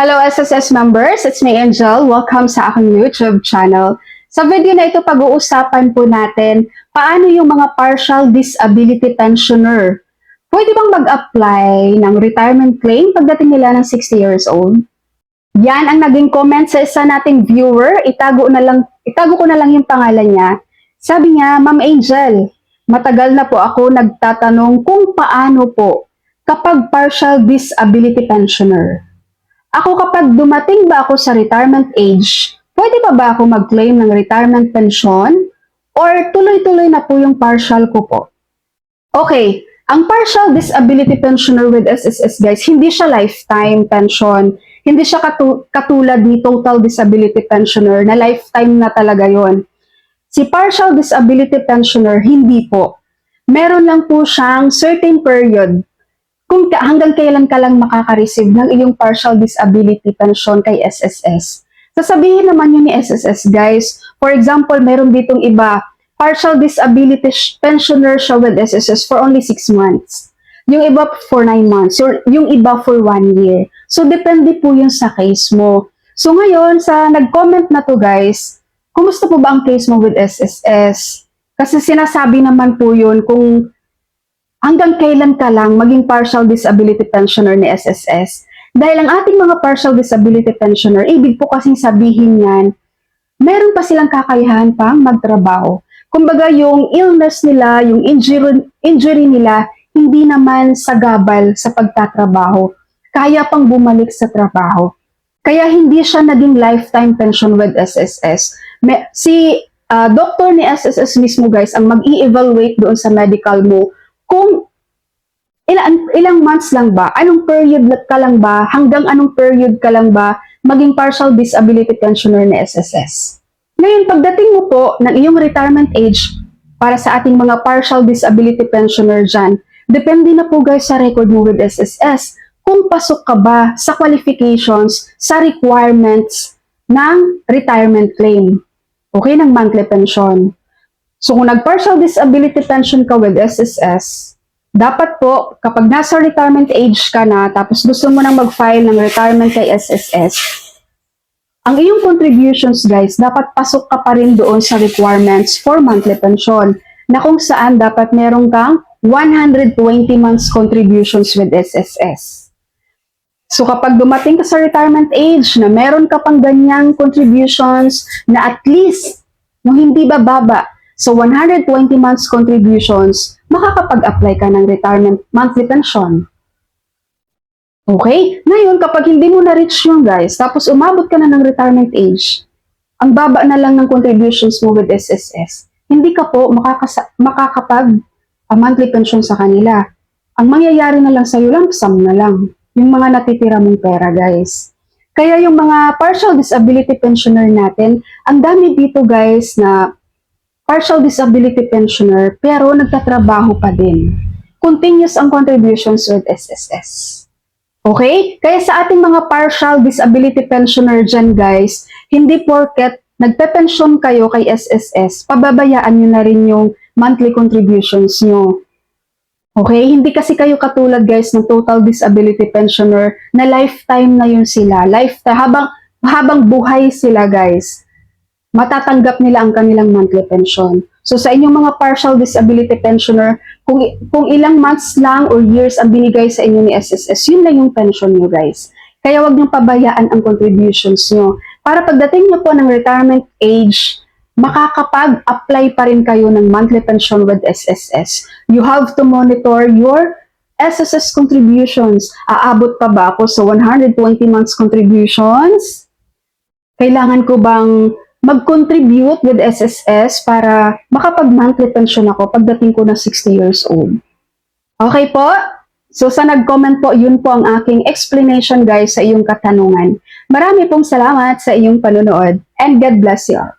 Hello SSS members, it's me Angel. Welcome sa aking YouTube channel. Sa video na ito pag-uusapan po natin paano yung mga partial disability pensioner pwede bang mag-apply ng retirement claim pagdating nila ng 60 years old. Yan ang naging comment sa isa nating viewer. Itago ko na lang yung pangalan niya. Sabi niya, Ma'am Angel, matagal na po ako nagtatanong kung paano po kapag partial disability pensioner. Ako kapag dumating ba ako sa retirement age, pwede ba ako mag-claim ng retirement pension? Or tuloy-tuloy na po yung partial ko po? Okay, ang partial disability pensioner with SSS guys, hindi siya lifetime pension. Hindi siya katulad ni total disability pensioner na lifetime na talaga yon. Si partial disability pensioner, hindi po. Meron lang po siyang certain period kung hanggang kailan ka lang makaka-receive ng iyong partial disability pension kay SSS. Sasabihin naman yun ni SSS guys. For example, meron ditong iba, partial disability pensioner siya with SSS for only 6 months. Yung iba for 9 months. Yung iba for 1 year. So, depende po yun sa case mo. So, ngayon, sa nag-comment na to guys, kumusta po ba ang case mo with SSS? Kasi sinasabi naman po yun kung hanggang kailan ka lang maging partial disability pensioner ni SSS. Dahil ang ating mga partial disability pensioner, ibig po kasing sabihin yan, meron pa silang kakayahan pang magtrabaho. Kumbaga yung illness nila, yung injury nila, hindi naman sagabal sa pagtatrabaho. Kaya pang bumalik sa trabaho. Kaya hindi siya naging lifetime pension with SSS. Si doctor ni SSS mismo guys, ang mag-i-evaluate doon sa medical mo, kung ilang months lang ba, anong period ka lang ba, hanggang anong period ka lang ba maging partial disability pensioner ni SSS. Ngayon, pagdating mo po ng iyong retirement age para sa ating mga partial disability pensioner dyan, depende na po guys sa record mo with SSS kung pasok ka ba sa qualifications, sa requirements ng retirement claim. Okay, ng monthly pension. So, kung nag-partial disability pension ka with SSS, dapat po, kapag nasa retirement age ka na, tapos gusto mo nang mag-file ng retirement kay SSS, ang iyong contributions, guys, dapat pasok ka pa rin doon sa requirements for monthly pension, na kung saan dapat meron kang 120 months contributions with SSS. So, kapag dumating ka sa retirement age na meron ka pang ganyang contributions na at least, no, hindi bababa, so 120 months contributions, makakapag-apply ka ng retirement monthly pension. Okay? Ngayon, kapag hindi mo na-reach yun guys, tapos umabot ka na ng retirement age, ang baba na lang ng contributions mo with SSS, hindi ka po makakapag-monthly pension sa kanila. Ang mangyayari na lang sa'yo, lump sum na lang yung mga natitira mong pera guys. Kaya yung mga partial disability pensioner natin, ang dami dito guys na partial disability pensioner pero nagtatrabaho pa din. Continuous ang contributions with SSS. Okay? Kaya sa ating mga partial disability pensioner dyan guys, hindi porket nagpe-pension kayo kay SSS, pababayaan nyo na rin yung monthly contributions nyo. Okay? Hindi kasi kayo katulad guys ng total disability pensioner na lifetime na yun sila. Lifetime, habang buhay sila guys, matatanggap nila ang kanilang monthly pension. So sa inyong mga partial disability pensioner, kung ilang months lang or years ang binigay sa inyo ni SSS, yun lang yung pension nyo guys. Kaya wag niyong pabayaan ang contributions nyo. Para pagdating nyo po ng retirement age, makakapag-apply pa rin kayo ng monthly pension with SSS. You have to monitor your SSS contributions. Aabot pa ba ako sa 120 months contributions? Kailangan ko bang mag-contribute with SSS para makapag-monthly pension ako pagdating ko na 60 years old. Okay po? So sa nag-comment po, yun po ang aking explanation guys sa iyong katanungan. Marami pong salamat sa iyong panonood and God bless you all.